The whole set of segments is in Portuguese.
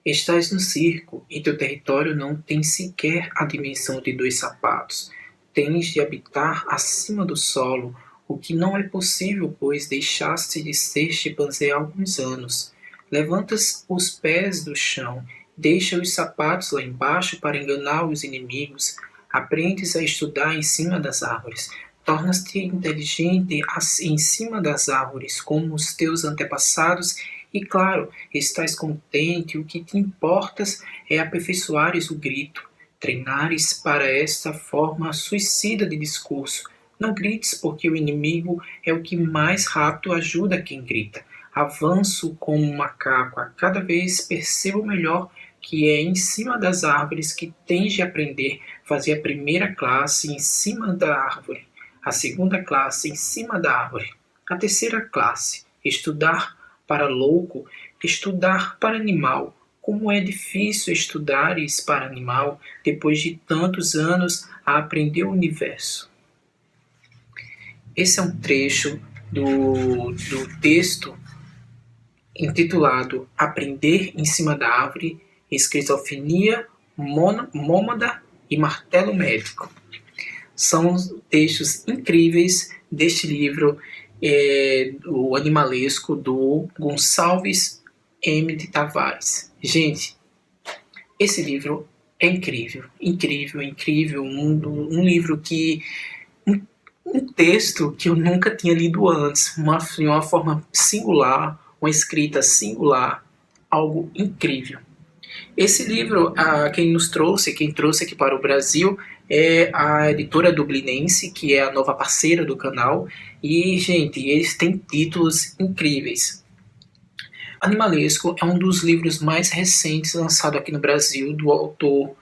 Estás no circo, e teu território não tem sequer a dimensão de 2 sapatos. Tens de habitar acima do solo, o que não é possível, pois deixaste de ser chimpanzé há alguns anos. Levantas os pés do chão, deixa os sapatos lá embaixo para enganar os inimigos. Aprendes a estudar em cima das árvores. Tornas-te inteligente em cima das árvores, como os teus antepassados, e claro, estás contente, o que te importas é aperfeiçoares o grito, treinares para esta forma suicida de discurso. Não grites, porque o inimigo é o que mais rápido ajuda quem grita. Avanço como um macaco, a cada vez percebo melhor que é em cima das árvores que tens de aprender. Fazer a primeira classe em cima da árvore, a segunda classe em cima da árvore, a terceira classe, estudar para louco, estudar para animal. Como é difícil estudares para animal depois de tantos anos a aprender o universo. Esse é um trecho do texto intitulado Aprender em cima da árvore, esquizofrenia, mônada e martelo médico. São textos incríveis deste livro, o animalesco do Gonçalves M. de Tavares. Gente, esse livro é incrível, incrível, incrível. Um livro que... Um texto que eu nunca tinha lido antes, uma forma singular, uma escrita singular, algo incrível. Esse livro, quem trouxe aqui para o Brasil é a editora dublinense, que é a nova parceira do canal. E, gente, eles têm títulos incríveis. Animalesco é um dos livros mais recentes lançado aqui no Brasil, do autor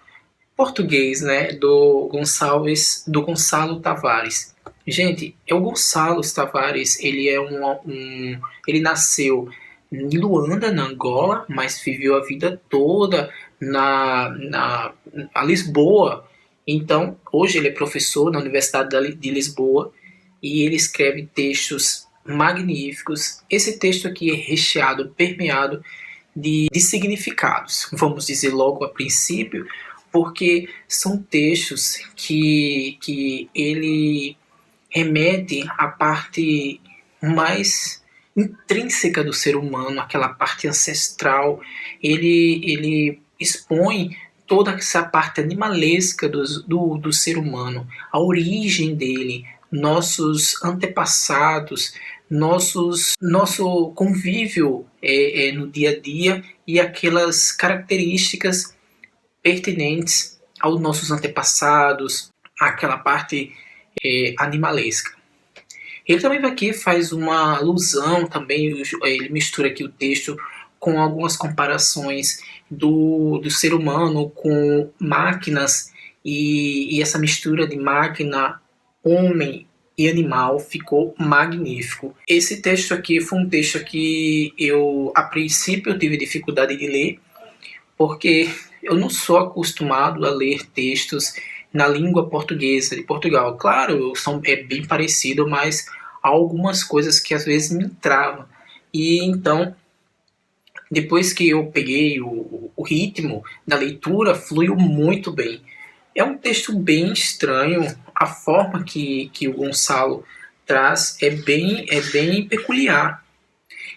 português, né, do Gonçalo Tavares. Gente, o Gonçalo Tavares, ele ele nasceu em Luanda, na Angola, mas viveu a vida toda na Lisboa. Então, hoje ele é professor na Universidade de Lisboa e ele escreve textos magníficos. Esse texto aqui é recheado, permeado de significados, vamos dizer logo a princípio, porque são textos que ele remete à parte mais intrínseca do ser humano, aquela parte ancestral. Ele expõe toda essa parte animalesca do ser humano, a origem dele, nossos antepassados, nosso convívio no dia a dia e aquelas características pertinentes aos nossos antepassados, aquela parte animalesca. Ele também aqui faz uma alusão, também ele mistura aqui o texto com algumas comparações do ser humano com máquinas, e essa mistura de máquina, homem e animal ficou magnífico. Esse texto aqui foi um texto que a princípio eu tive dificuldade de ler, porque eu não sou acostumado a ler textos na língua portuguesa de Portugal. Claro, é bem parecido, mas há algumas coisas que às vezes me travam. E então, depois que eu peguei o ritmo da leitura, fluiu muito bem. É um texto bem estranho, a forma que o Gonçalo traz é bem peculiar.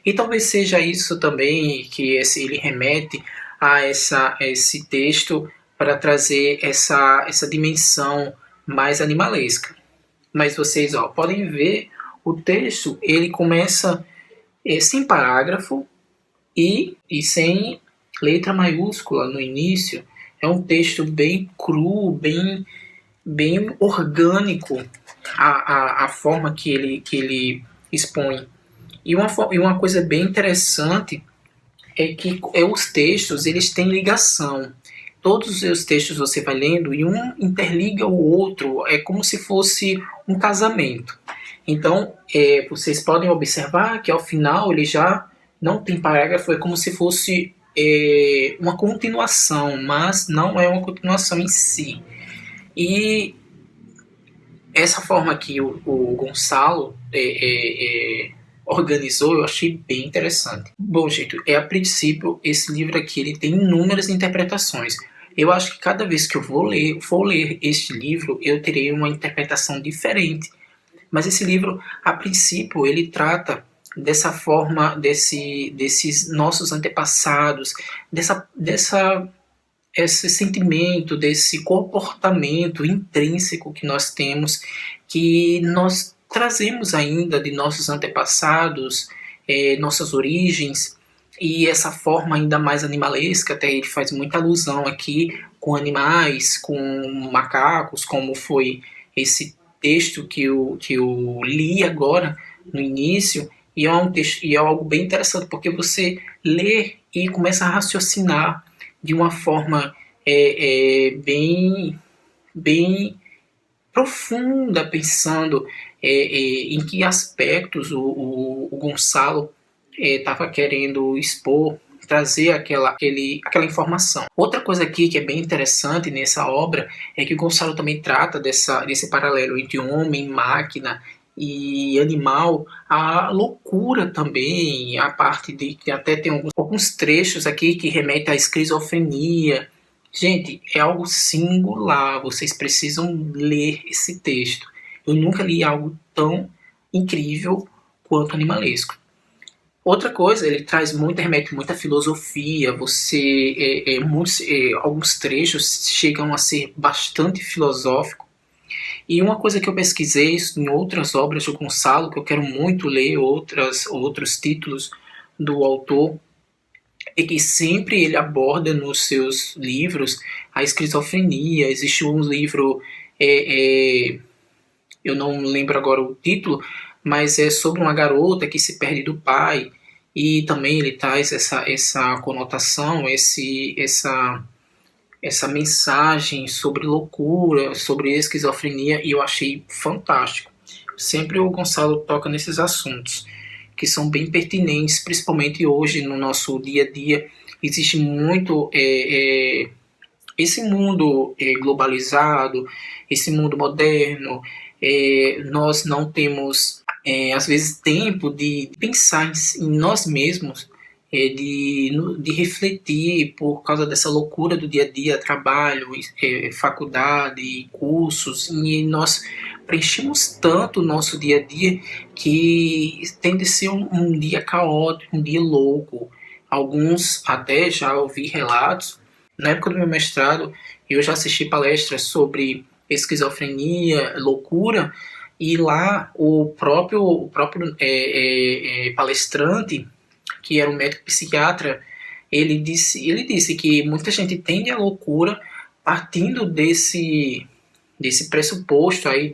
E talvez seja isso também que ele remete a esse texto para trazer essa dimensão mais animalesca. Mas vocês podem ver, o texto ele começa sem parágrafo e sem letra maiúscula no início. É um texto bem cru, bem orgânico, a forma que ele expõe. E uma coisa bem interessante é que os textos eles têm ligação. Todos os seus textos você vai lendo e um interliga o outro, é como se fosse um casamento. Então, vocês podem observar que ao final ele já não tem parágrafo, é como se fosse uma continuação, mas não é uma continuação em si. E essa forma que o Gonçalo organizou, eu achei bem interessante. Bom, gente, a princípio, esse livro aqui ele tem inúmeras interpretações. Eu acho que cada vez que eu for ler este livro, eu terei uma interpretação diferente. Mas esse livro, a princípio, ele trata dessa forma, desses nossos antepassados, esse sentimento, desse comportamento intrínseco que nós temos, que nós trazemos ainda de nossos antepassados, nossas origens, e essa forma ainda mais animalesca, até ele faz muita alusão aqui com animais, com macacos, como foi esse texto que eu li agora no início, e é um texto, e é algo bem interessante, porque você lê e começa a raciocinar de uma forma bem profunda, pensando em que aspectos o Gonçalo estava querendo expor, trazer aquela informação. Outra coisa aqui que é bem interessante nessa obra é que o Gonçalo também trata desse paralelo entre homem, máquina e animal, a loucura também, a parte de que até tem alguns trechos aqui que remetem à esquizofrenia. Gente, é algo singular, vocês precisam ler esse texto. Eu nunca li algo tão incrível quanto animalesco. Outra coisa, ele traz remete muita filosofia, alguns trechos chegam a ser bastante filosóficos. E uma coisa que eu pesquisei em outras obras do Gonçalo, que eu quero muito ler outros títulos do autor, é que sempre ele aborda nos seus livros a esquizofrenia. Existe um livro, eu não lembro agora o título, mas é sobre uma garota que se perde do pai, e também ele traz essa conotação, essa mensagem sobre loucura, sobre esquizofrenia, e eu achei fantástico. Sempre o Gonçalo toca nesses assuntos, que são bem pertinentes, principalmente hoje no nosso dia a dia. Existe muito esse mundo globalizado, esse mundo moderno. Nós não temos, às vezes, tempo de pensar em nós mesmos, de refletir por causa dessa loucura do dia a dia, trabalho, faculdade, cursos, e nós preenchemos tanto o nosso dia a dia que tende a ser um dia caótico, um dia louco. Alguns até já ouvi relatos. Na época do meu mestrado, eu já assisti palestras sobre esquizofrenia, loucura, e lá o próprio palestrante, que era um médico psiquiatra, ele disse que muita gente tende à loucura partindo desse pressuposto aí,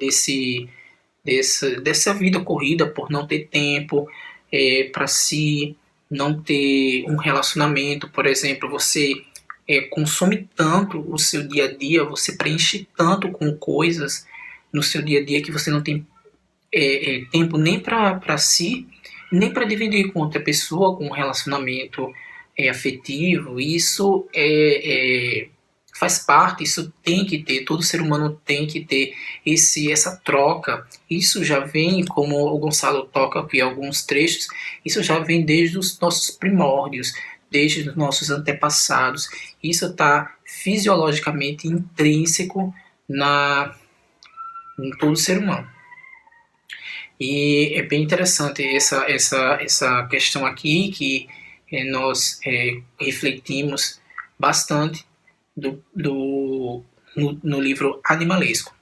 dessa vida corrida, por não ter tempo para si, não ter um relacionamento. Por exemplo, você consome tanto o seu dia a dia, você preenche tanto com coisas no seu dia a dia que você não tem tempo nem para si, nem para dividir com outra pessoa, com um relacionamento afetivo. Isso faz parte, isso tem que ter, todo ser humano tem que ter essa troca. Isso já vem, como o Gonçalo toca aqui alguns trechos, isso já vem desde os nossos primórdios, desde os nossos antepassados. Isso está fisiologicamente intrínseco em todo ser humano. E é bem interessante essa questão aqui, que nós refletimos bastante no livro Animalesco.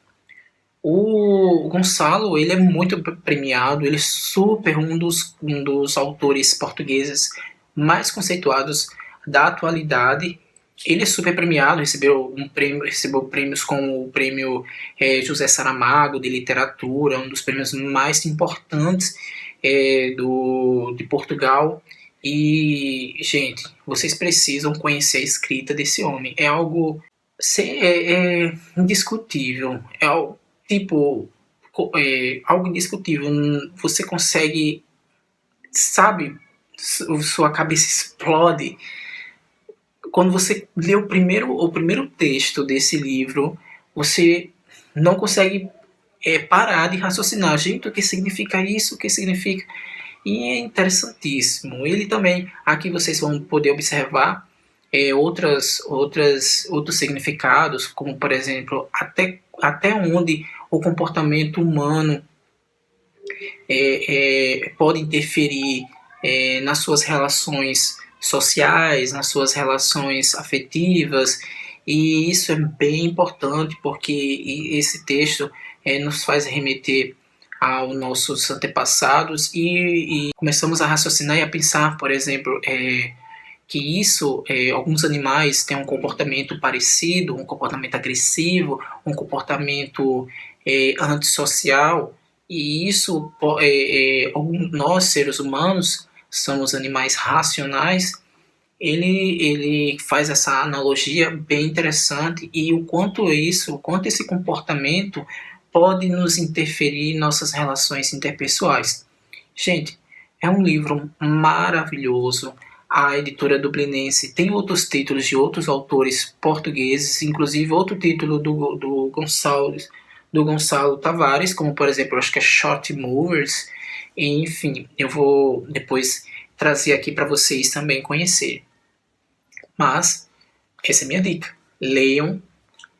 O Gonçalo, ele é muito premiado, ele é super um dos autores portugueses mais conceituados da atualidade. Ele é super premiado, recebeu prêmios como o prêmio José Saramago de literatura, um dos prêmios mais importantes de Portugal. E, gente, vocês precisam conhecer a escrita desse homem. É algo indiscutível. É algo, algo indiscutível. Você consegue, sabe, sua cabeça explode quando você lê o primeiro texto desse livro. Você não consegue parar de raciocinar. Gente, o que significa isso? O que significa? e é interessantíssimo. Ele também, aqui vocês vão poder observar outros significados, como por exemplo, até onde o comportamento humano pode interferir nas suas relações sociais, nas suas relações afetivas, e isso é bem importante porque esse texto nos faz remeter aos nossos antepassados e começamos a raciocinar e a pensar, por exemplo, que alguns animais têm um comportamento parecido, um comportamento agressivo, um comportamento antissocial, e isso, nós seres humanos somos animais racionais. Ele faz essa analogia bem interessante e o quanto esse comportamento pode nos interferir em nossas relações interpessoais. Gente, é um livro maravilhoso. A editora dublinense tem outros títulos de outros autores portugueses, inclusive outro título do Gonçalo Tavares, como por exemplo, acho que é Short Movers. Enfim, eu vou depois trazer aqui para vocês também conhecer. Mas essa é a minha dica. Leiam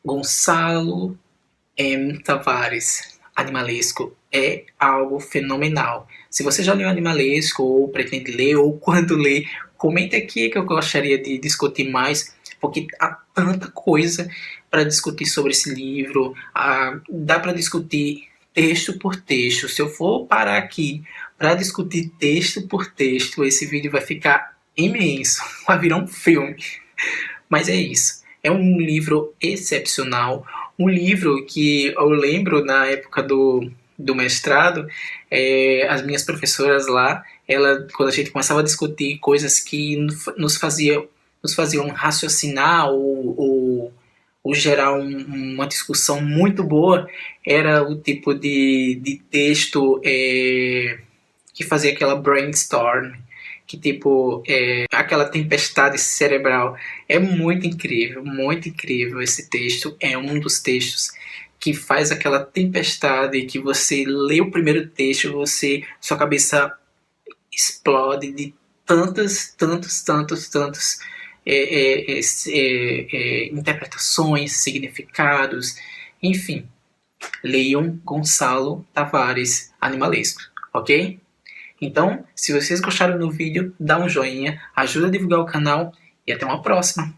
Gonçalo M. Tavares. Animalesco é algo fenomenal. Se você já leu Animalesco, ou pretende ler, ou quando lê, comente aqui que eu gostaria de discutir mais, porque há tanta coisa para discutir sobre esse livro. Dá para discutir texto por texto. Se eu for parar aqui para discutir texto por texto, esse vídeo vai ficar imenso, vai virar um filme. Mas é isso. É um livro excepcional, um livro que eu lembro na época do mestrado, as minhas professoras lá, quando a gente começava a discutir coisas que nos faziam raciocinar ou gerar uma discussão muito boa, era o tipo de texto que fazia aquela brainstorm, que tipo, aquela tempestade cerebral. É muito incrível esse texto. É um dos textos que faz aquela tempestade que você lê o primeiro texto, sua cabeça explode de tantas interpretações, significados, enfim. Leiam Gonçalo Tavares Animalesco, ok? Então, se vocês gostaram do vídeo, dá um joinha, ajuda a divulgar o canal e até uma próxima!